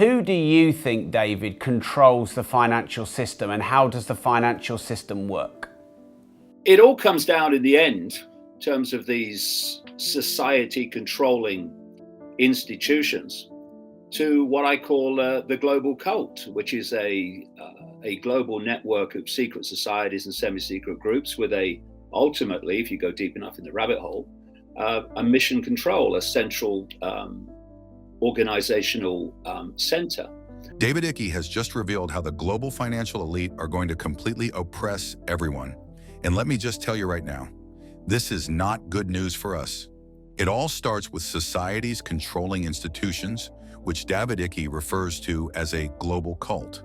who do you think, David, controls the financial system, and how does the financial system work? It all comes down in the end, in terms of these society controlling institutions, to what I call the global cult, which is a global network of secret societies and semi-secret groups with ultimately, if you go deep enough in the rabbit hole, a mission control, a central organizational center. David Icke has just revealed how the global financial elite are going to completely oppress everyone. And let me just tell you right now, this is not good news for us. It all starts with society's controlling institutions, which David Icke refers to as a global cult.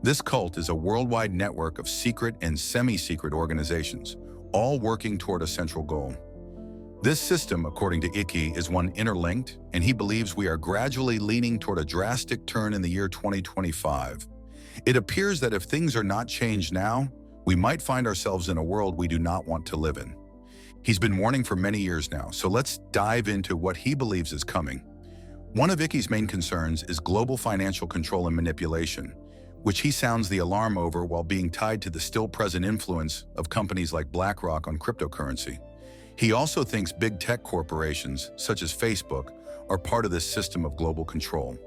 This cult is a worldwide network of secret and semi-secret organizations, all working toward a central goal. This system, according to Icke, is one interlinked, and he believes we are gradually leaning toward a drastic turn in the year 2025. It appears that if things are not changed now, we might find ourselves in a world we do not want to live in. He's been warning for many years now, so let's dive into what he believes is coming. One of Icke's main concerns is global financial control and manipulation, which he sounds the alarm over while being tied to the still-present influence of companies like BlackRock on cryptocurrency. He also thinks big tech corporations, such as Facebook, are part of this system of global control.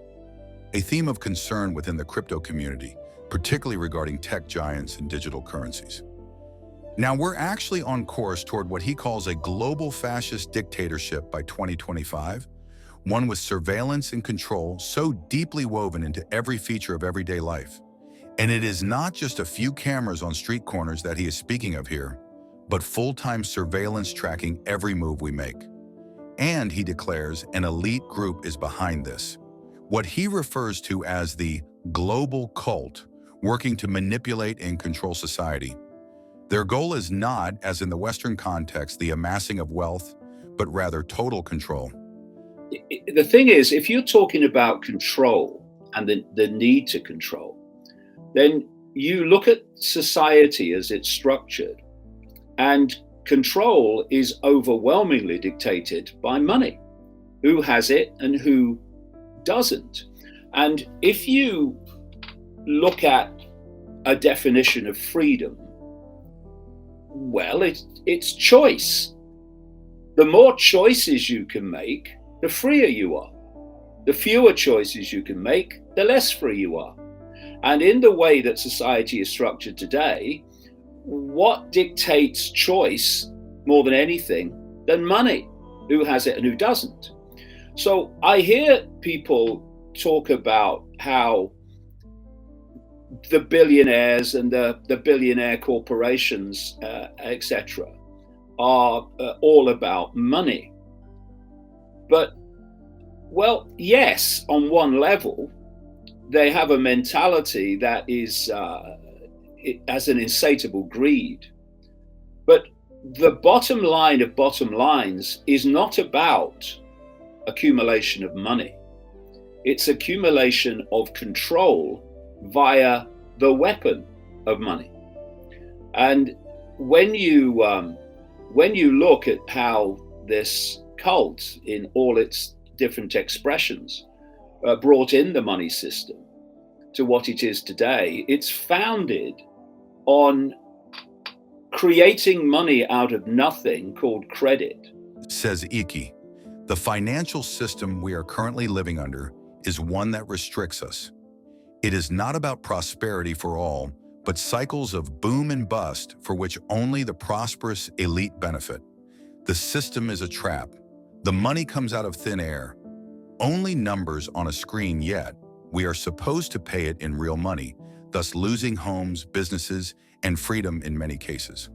A theme of concern within the crypto community, particularly regarding tech giants and digital currencies. Now, we're actually on course toward what he calls a global fascist dictatorship by 2025, one with surveillance and control so deeply woven into every feature of everyday life. And it is not just a few cameras on street corners that he is speaking of here, but full-time surveillance tracking every move we make. And he declares an elite group is behind this, what he refers to as the global cult, working to manipulate and control society. Their goal is not, as in the Western context, the amassing of wealth, but rather total control. The thing is, if you're talking about control and the need to control, then you look at society as it's structured, and control is overwhelmingly dictated by money. Who has it and who doesn't? And if you look at a definition of freedom, well, it's choice. The more choices you can make, the freer you are. The fewer choices you can make, the less free you are. And in the way that society is structured today, what dictates choice more than anything than money? Who has it and who doesn't? So I hear people talk about how the billionaires and the billionaire corporations, etc., are all about money. But, well, yes, on one level, they have a mentality that is as an insatiable greed. But the bottom line of bottom lines is not about accumulation of money. It's accumulation of control via the weapon of money. And when you look at how this cult, in all its different expressions, brought in the money system to what it is today, it's founded on creating money out of nothing called credit. Says Icke, the financial system we are currently living under is one that restricts us. It is not about prosperity for all, but cycles of boom and bust for which only the prosperous elite benefit. The system is a trap. The money comes out of thin air. Only numbers on a screen yet. We are supposed to pay it in real money, thus losing homes, businesses, and freedom in many cases.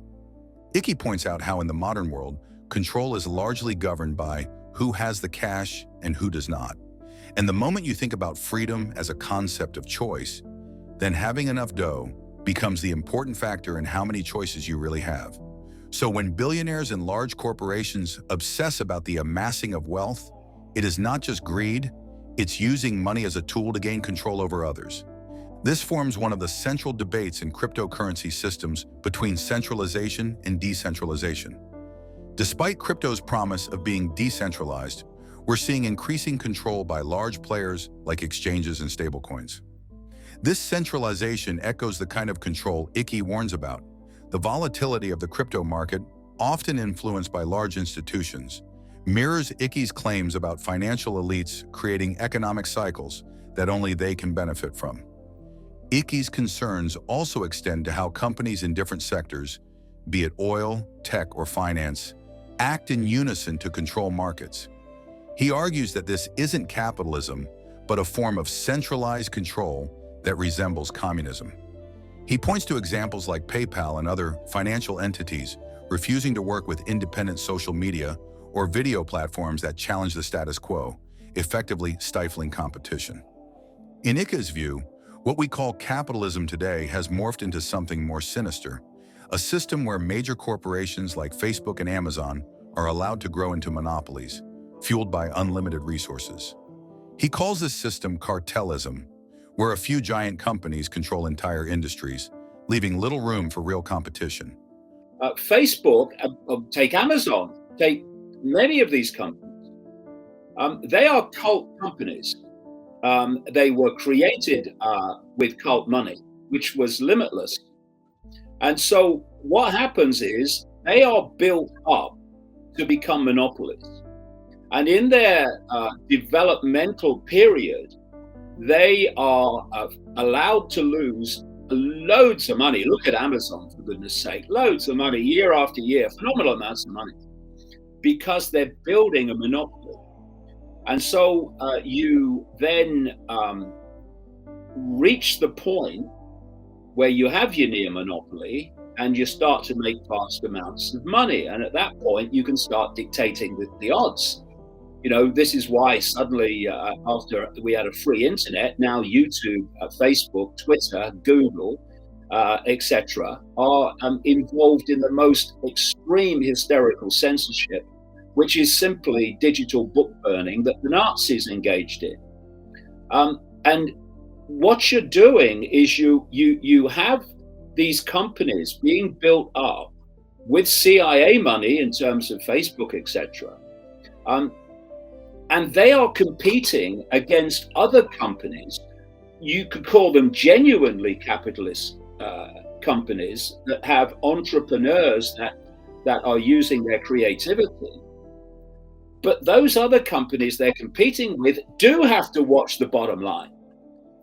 Icke points out how in the modern world, control is largely governed by who has the cash and who does not. And the moment you think about freedom as a concept of choice, then having enough dough becomes the important factor in how many choices you really have. So when billionaires and large corporations obsess about the amassing of wealth, it is not just greed, it's using money as a tool to gain control over others. This forms one of the central debates in cryptocurrency systems between centralization and decentralization. Despite crypto's promise of being decentralized, we're seeing increasing control by large players like exchanges and stablecoins. This centralization echoes the kind of control Icke warns about. The volatility of the crypto market, often influenced by large institutions, mirrors Icke's claims about financial elites creating economic cycles that only they can benefit from. Icke's concerns also extend to how companies in different sectors, be it oil, tech, or finance, act in unison to control markets. He argues that this isn't capitalism, but a form of centralized control that resembles communism. He points to examples like PayPal and other financial entities refusing to work with independent social media or video platforms that challenge the status quo, effectively stifling competition. In Icke's view, what we call capitalism today has morphed into something more sinister, a system where major corporations like Facebook and Amazon are allowed to grow into monopolies, fueled by unlimited resources. He calls this system cartelism, where a few giant companies control entire industries, leaving little room for real competition. Facebook, take Amazon, take many of these companies. They are cult companies. They were created with cult money, which was limitless. And so what happens is they are built up to become monopolies. And in their developmental period, they are allowed to lose loads of money. Look at Amazon, for goodness sake, loads of money year after year, phenomenal amounts of money, because they're building a monopoly. And so you then reach the point where you have your near monopoly and you start to make vast amounts of money. And at that point, you can start dictating the odds. You know, this is why suddenly, after we had a free internet, now YouTube, Facebook, Twitter, Google, etc., are involved in the most extreme hysterical censorship, which is simply digital book burning that the Nazis engaged in. And what you're doing is you have these companies being built up with CIA money in terms of Facebook, etc. And they are competing against other companies. You could call them genuinely capitalist companies that have entrepreneurs that are using their creativity. But those other companies they're competing with do have to watch the bottom line.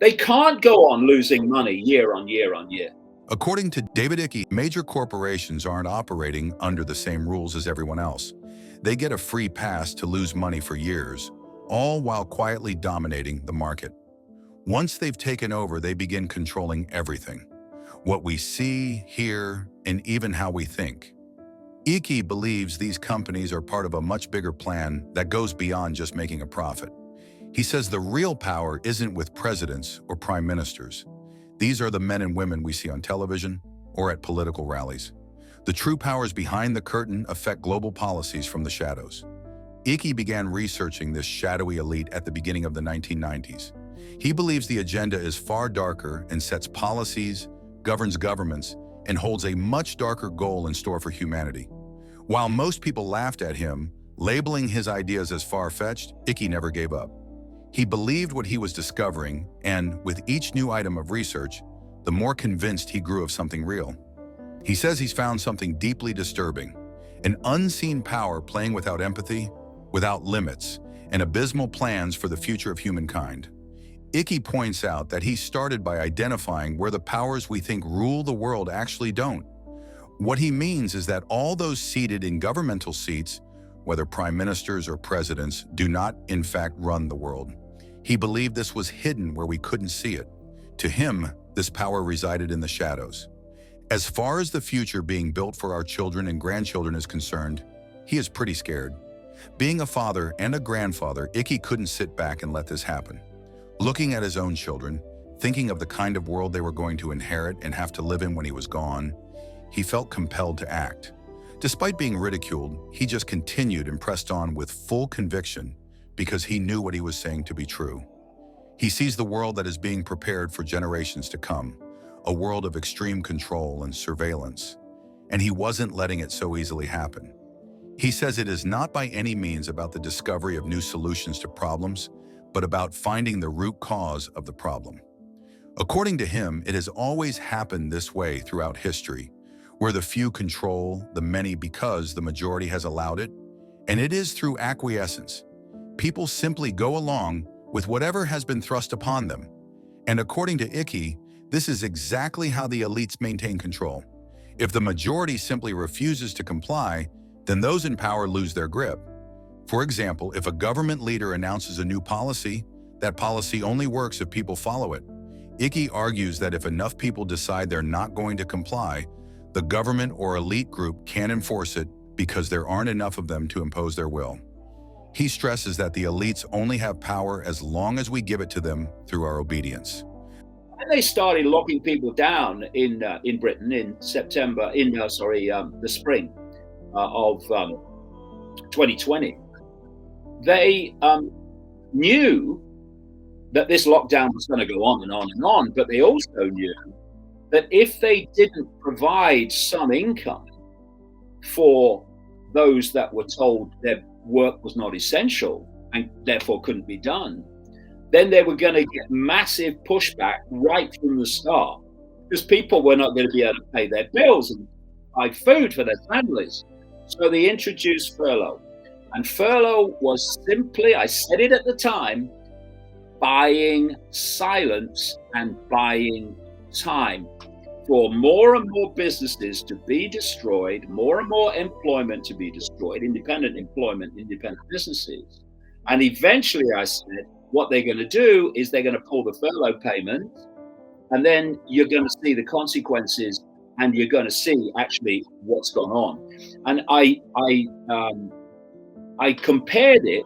They can't go on losing money year on year on year. According to David Icke, major corporations aren't operating under the same rules as everyone else. They get a free pass to lose money for years, all while quietly dominating the market. Once they've taken over, they begin controlling everything. What we see, hear, and even how we think. Icke believes these companies are part of a much bigger plan that goes beyond just making a profit. He says the real power isn't with presidents or prime ministers. These are the men and women we see on television or at political rallies. The true powers behind the curtain affect global policies from the shadows. Icke began researching this shadowy elite at the beginning of the 1990s. He believes the agenda is far darker and sets policies, governs governments, and holds a much darker goal in store for humanity. While most people laughed at him, labeling his ideas as far-fetched, Icke never gave up. He believed what he was discovering, and with each new item of research, the more convinced he grew of something real. He says he's found something deeply disturbing, an unseen power playing without empathy, without limits, and abysmal plans for the future of humankind. Icke points out that he started by identifying where the powers we think rule the world actually don't. What he means is that all those seated in governmental seats, whether prime ministers or presidents, do not, in fact, run the world. He believed this was hidden where we couldn't see it. To him, this power resided in the shadows. As far as the future being built for our children and grandchildren is concerned, he is pretty scared. Being a father and a grandfather, Icke couldn't sit back and let this happen. Looking at his own children, thinking of the kind of world they were going to inherit and have to live in when he was gone, he felt compelled to act. Despite being ridiculed, he just continued and pressed on with full conviction because he knew what he was saying to be true. He sees the world that is being prepared for generations to come, a world of extreme control and surveillance, and he wasn't letting it so easily happen. He says it is not by any means about the discovery of new solutions to problems, but about finding the root cause of the problem. According to him, it has always happened this way throughout history, where the few control the many because the majority has allowed it, and it is through acquiescence. People simply go along with whatever has been thrust upon them. And according to Icke, this is exactly how the elites maintain control. If the majority simply refuses to comply, then those in power lose their grip. For example, if a government leader announces a new policy, that policy only works if people follow it. Icke argues that if enough people decide they're not going to comply, the government or elite group can't enforce it because there aren't enough of them to impose their will. He stresses that the elites only have power as long as we give it to them through our obedience. When they started locking people down in Britain in the spring of 2020, they knew that this lockdown was going to go on and on and on, but they also knew that if they didn't provide some income for those that were told their work was not essential and therefore couldn't be done, then they were going to get massive pushback right from the start, because people were not going to be able to pay their bills and buy food for their families. So they introduced furlough. And furlough was simply, I said it at the time, buying silence and buying time for more and more businesses to be destroyed, more and more employment to be destroyed, independent employment, independent businesses. And eventually I said, what they're going to do is they're going to pull the furlough payment, and then you're going to see the consequences, and you're going to see actually what's gone on. And I compared it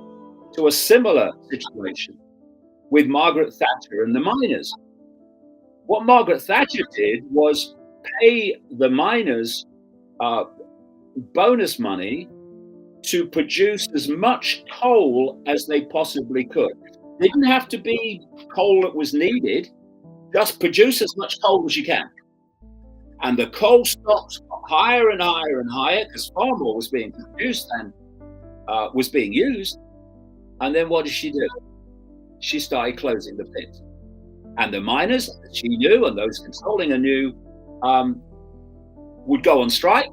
to a similar situation with Margaret Thatcher and the miners. What Margaret Thatcher did was pay the miners bonus money to produce as much coal as they possibly could. It didn't have to be coal that was needed, just produce as much coal as you can. And the coal stocks got higher and higher and higher because far more was being produced than was being used. And then what did she do? She started closing the pit. And the miners, she knew, and those controlling her knew, would go on strike.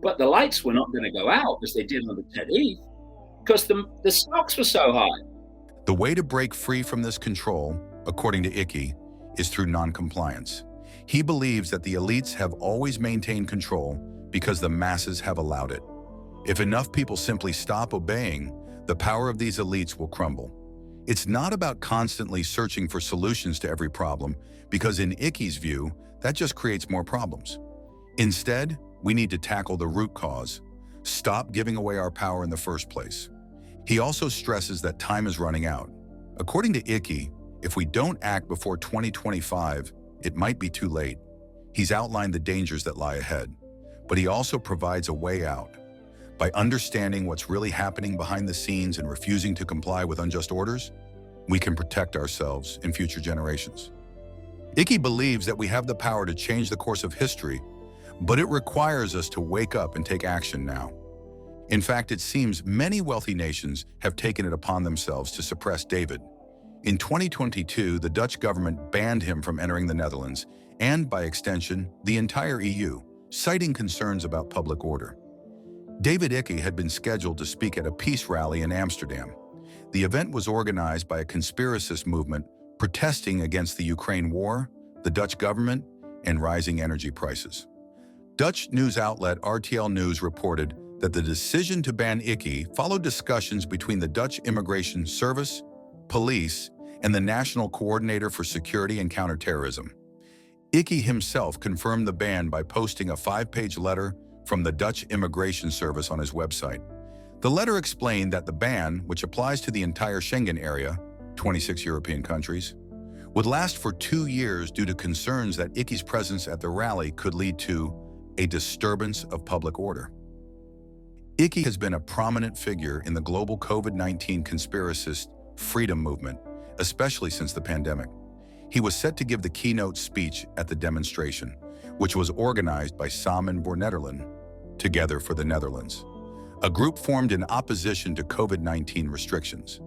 But the lights were not going to go out as they did on the 10th because the stocks were so high. The way to break free from this control, according to Icke, is through non-compliance. He believes that the elites have always maintained control because the masses have allowed it. If enough people simply stop obeying, the power of these elites will crumble. It's not about constantly searching for solutions to every problem, because in Icke's view, that just creates more problems. Instead, we need to tackle the root cause, stop giving away our power in the first place. He also stresses that time is running out. According to Icke, if we don't act before 2025, it might be too late. He's outlined the dangers that lie ahead, but he also provides a way out. By understanding what's really happening behind the scenes and refusing to comply with unjust orders, we can protect ourselves and future generations. Icke believes that we have the power to change the course of history, but it requires us to wake up and take action now. In fact, it seems many wealthy nations have taken it upon themselves to suppress David. In 2022, the Dutch government banned him from entering the Netherlands and, by extension, the entire EU, citing concerns about public order. David Icke had been scheduled to speak at a peace rally in Amsterdam. The event was organized by a conspiracist movement protesting against the Ukraine war, the Dutch government, and rising energy prices. Dutch news outlet RTL News reported that the decision to ban Icke followed discussions between the Dutch Immigration Service, police, and the National Coordinator for Security and Counterterrorism. Icke himself confirmed the ban by posting a 5-page letter from the Dutch Immigration Service on his website. The letter explained that the ban, which applies to the entire Schengen area, 26 European countries, would last for 2 years due to concerns that Icke's presence at the rally could lead to a disturbance of public order. Icke has been a prominent figure in the global COVID-19 conspiracist freedom movement, especially since the pandemic. He was set to give the keynote speech at the demonstration, which was organized by Samen voor Nederland, Together for the Netherlands. a group formed in opposition to COVID-19 restrictions.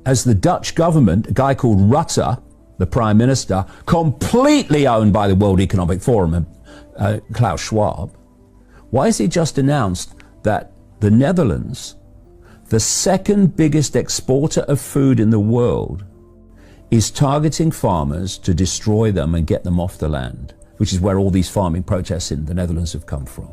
As the Dutch government, a guy called Rutte, the Prime Minister, completely owned by the World Economic Forum and Klaus Schwab, why has he just announced that the Netherlands, the second biggest exporter of food in the world, is targeting farmers to destroy them and get them off the land, which is where all these farming protests in the Netherlands have come from.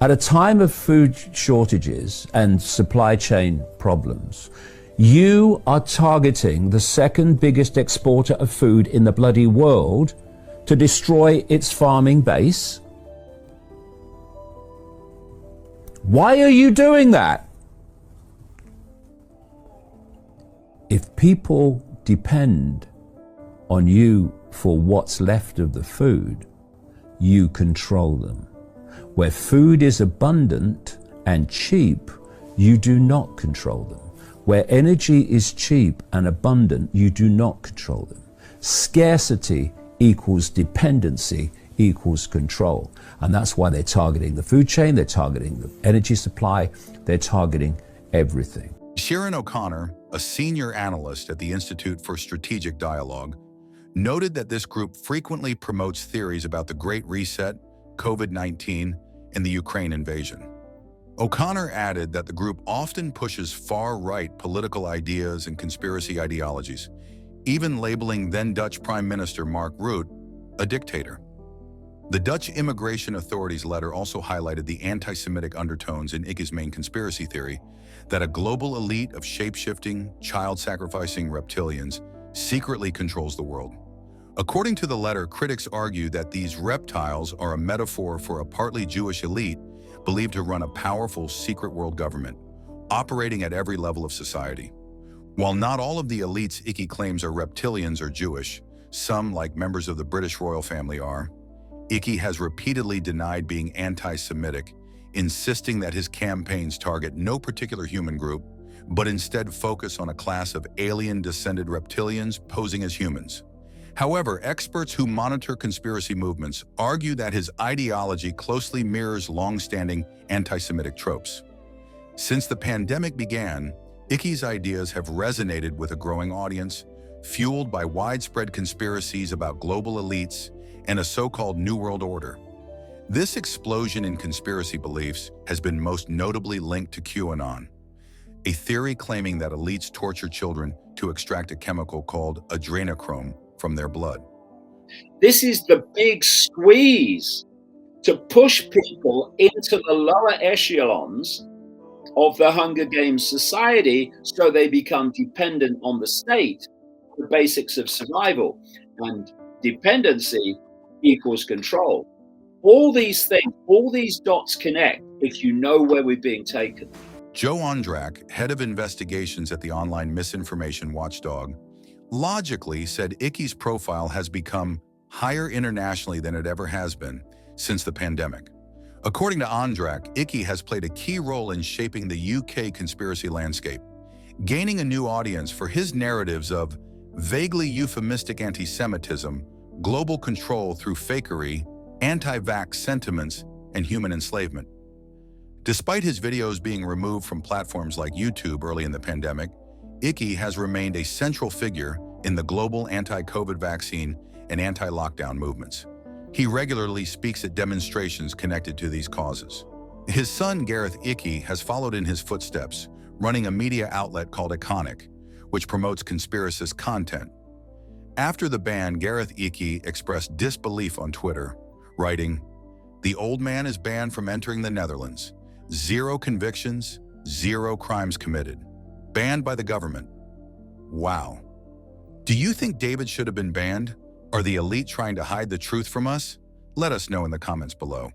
At a time of food shortages and supply chain problems, you are targeting the second biggest exporter of food in the bloody world to destroy its farming base? Why are you doing that? If people depend on you for what's left of the food, you control them. Where food is abundant and cheap, you do not control them. Where energy is cheap and abundant, you do not control them. Scarcity equals dependency equals control. And that's why they're targeting the food chain, they're targeting the energy supply, they're targeting everything. Sharon O'Connor, a senior analyst at the Institute for Strategic Dialogue, noted that this group frequently promotes theories about the Great Reset, COVID-19, and the Ukraine invasion. O'Connor added that the group often pushes far-right political ideas and conspiracy ideologies, even labeling then-Dutch Prime Minister Mark Rutte a dictator. The Dutch Immigration Authority's letter also highlighted the anti-Semitic undertones in Icke's main conspiracy theory that a global elite of shape-shifting, child-sacrificing reptilians secretly controls the world. According to the letter, critics argue that these reptiles are a metaphor for a partly Jewish elite believed to run a powerful secret world government, operating at every level of society. While not all of the elites Icke claims are reptilians or Jewish, some, like members of the British royal family, are, Icke has repeatedly denied being anti-Semitic, insisting that his campaigns target no particular human group, but instead focus on a class of alien-descended reptilians posing as humans. However, experts who monitor conspiracy movements argue that his ideology closely mirrors long-standing anti-Semitic tropes. Since the pandemic began, Icke's ideas have resonated with a growing audience, fueled by widespread conspiracies about global elites and a so-called New World Order. This explosion in conspiracy beliefs has been most notably linked to QAnon, a theory claiming that elites torture children to extract a chemical called adrenochrome from their blood. This is the big squeeze to push people into the lower echelons of the Hunger Games society so they become dependent on the state, the basics of survival. And dependency equals control. All these things, all these dots connect if you know where we're being taken. Joe Ondrak, head of investigations at the online misinformation watchdog, logically said Icke's profile has become higher internationally than it ever has been since the pandemic. According to Ondrak, Icke has played a key role in shaping the UK conspiracy landscape, gaining a new audience for his narratives of vaguely euphemistic anti-Semitism, global control through fakery, anti-vax sentiments, and human enslavement. Despite his videos being removed from platforms like YouTube early in the pandemic, Icke has remained a central figure in the global anti-COVID vaccine and anti-lockdown movements. He regularly speaks at demonstrations connected to these causes. His son, Gareth Icke, has followed in his footsteps, running a media outlet called Iconic, which promotes conspiracist content. After the ban, Gareth Icke expressed disbelief on Twitter, writing, "The old man is banned from entering the Netherlands. 0 convictions, 0 crimes committed. Banned by the government." Wow. Do you think David should have been banned? Are the elite trying to hide the truth from us? Let us know in the comments below.